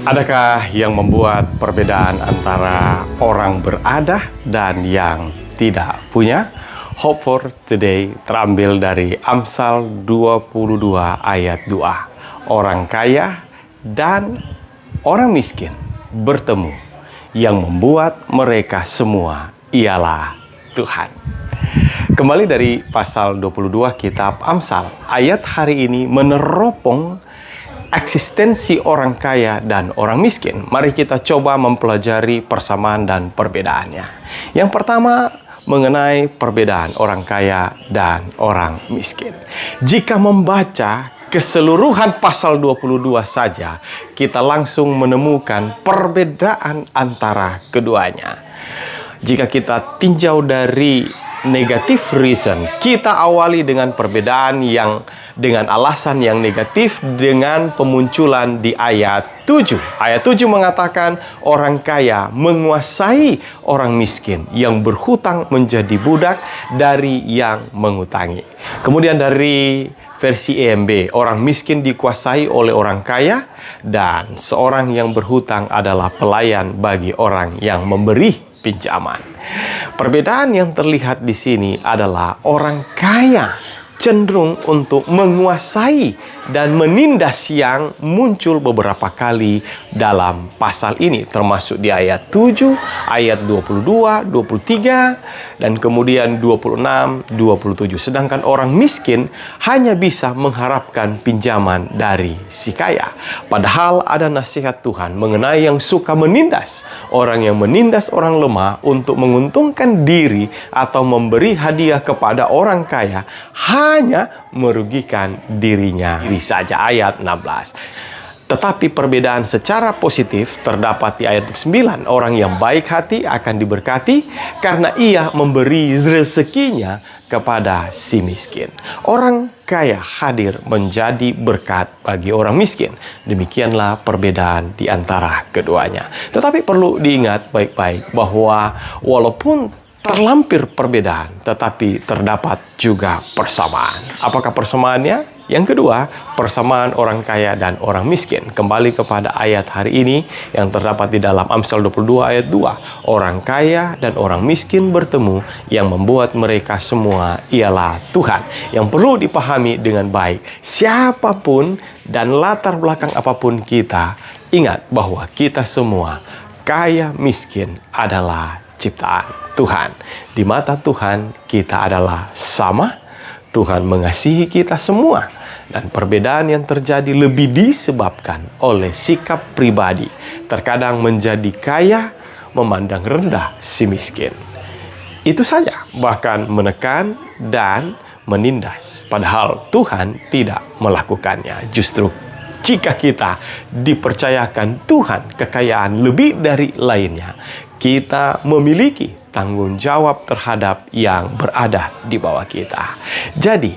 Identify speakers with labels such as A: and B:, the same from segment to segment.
A: Adakah yang membuat perbedaan antara orang berada dan yang tidak punya? Hope for Today terambil dari Amsal 22 ayat 2. Orang kaya dan orang miskin bertemu, yang membuat mereka semua ialah Tuhan. Kembali dari pasal 22 kitab Amsal, ayat hari ini meneropong eksistensi orang kaya dan orang miskin. Mari kita coba mempelajari persamaan dan perbedaannya. Yang pertama, mengenai perbedaan orang kaya dan orang miskin. Jika membaca keseluruhan pasal 22 saja, kita langsung menemukan perbedaan antara keduanya. Jika kita tinjau dari negative reason, kita awali dengan perbedaan yang dengan alasan yang negatif dengan pemunculan di ayat 7. Ayat 7 mengatakan orang kaya menguasai orang miskin, yang berhutang menjadi budak dari yang mengutangi. Kemudian dari versi EMB, orang miskin dikuasai oleh orang kaya, dan seorang yang berhutang adalah pelayan bagi orang yang memberi pinjaman. Perbedaan yang terlihat di sini adalah orang kaya cenderung untuk menguasai dan menindas, yang muncul beberapa kali dalam pasal ini, termasuk di ayat 7, ayat 22, 23, dan kemudian 26, 27. Sedangkan orang miskin hanya bisa mengharapkan pinjaman dari si kaya. Padahal ada nasihat Tuhan mengenai yang suka menindas, orang yang menindas orang lemah untuk menguntungkan diri atau memberi hadiah kepada orang kaya hanya merugikan dirinya saja. Ayat 16. Tetapi perbedaan secara positif terdapat di ayat 9. Orang yang baik hati akan diberkati karena ia memberi rezekinya kepada si miskin. Orang kaya hadir menjadi berkat bagi orang miskin. Demikianlah perbedaan di antara keduanya. Tetapi perlu diingat baik-baik bahwa walaupun terlampir perbedaan, tetapi terdapat juga persamaan. Apakah persamaannya? Yang kedua, persamaan orang kaya dan orang miskin. Kembali kepada ayat hari ini yang terdapat di dalam Amsal 22 ayat 2. Orang kaya dan orang miskin bertemu, yang membuat mereka semua ialah Tuhan. Yang perlu dipahami dengan baik, siapapun dan latar belakang apapun kita, ingat bahwa kita semua, kaya miskin, adalah ciptaan Tuhan. Di mata Tuhan kita adalah sama. Tuhan mengasihi kita semua, dan perbedaan yang terjadi lebih disebabkan oleh sikap pribadi. Terkadang menjadi kaya memandang rendah si miskin. Itu saja, bahkan menekan dan menindas. Padahal Tuhan tidak melakukannya. Justru jika kita dipercayakan Tuhan kekayaan lebih dari lainnya, kita memiliki tanggung jawab terhadap yang berada di bawah kita. Jadi,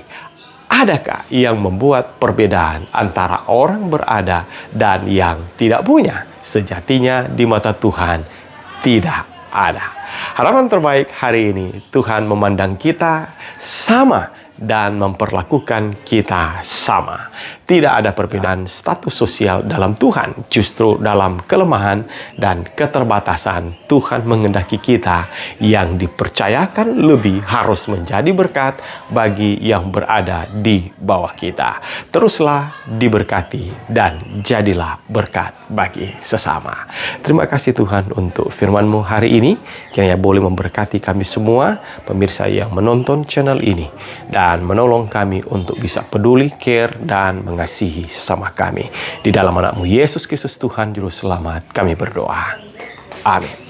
A: adakah yang membuat perbedaan antara orang berada dan yang tidak punya? Sejatinya di mata Tuhan tidak ada. Harapan terbaik hari ini, Tuhan memandang kita sama dan memperlakukan kita sama. Tidak ada perbedaan status sosial dalam Tuhan. Justru dalam kelemahan dan keterbatasan, Tuhan menghendaki kita yang dipercayakan lebih harus menjadi berkat bagi yang berada di bawah kita. Teruslah diberkati dan jadilah berkat bagi sesama. Terima kasih Tuhan untuk firman-Mu hari ini. Kiranya boleh memberkati kami semua, pemirsa yang menonton channel ini, dan menolong kami untuk bisa peduli, care, dan mengasihi sesama kami. Di dalam anak-Mu Yesus Kristus Tuhan Juru Selamat kami berdoa. Amin.